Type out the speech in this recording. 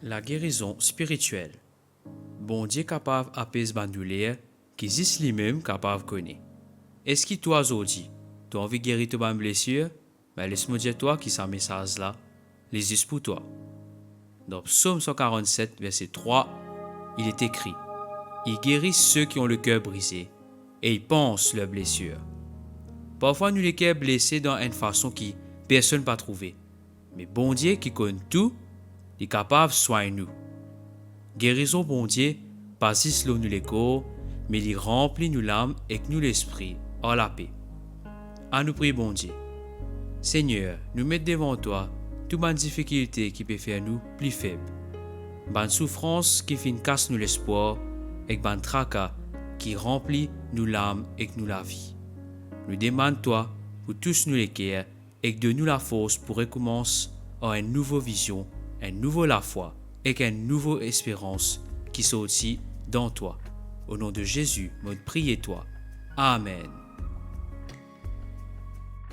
La guérison spirituelle. Bon Dieu capable apaiser ban douleur, qui existe lui-même capable connaître. Est-ce que toi aujourd'hui, tu as envie de guérir ta blessure? Mais laisse-moi dire toi qui ça message là, les juste pour toi. Dans Psaume 147, verset 3, il est écrit: Il guérit ceux qui ont le cœur brisé et il pense leurs blessures. Parfois, nous les cœurs blessés dans une façon qui personne n'a pas trouvé. Mais bon Dieu qui connaît tout, il est capable de soigner nous. Guérison bon Dieu, pas juste nous les corps, mais il remplit nous l'âme et nous l'esprit en la paix. À nous prier bon Dieu. Seigneur, nous mettons devant toi toute bonne difficulté qui peut faire nous plus faibles. Bonne souffrance qui fait casse nous l'espoir et bonne tracas qui remplit nous l'âme et nous la vie. Nous demandons toi pour tous nous les cœurs et de nous la force pour recommencer à une nouvelle vision, une nouvelle la foi et une nouvelle espérance qui soit aussi dans toi. Au nom de Jésus, nous prions toi. Amen.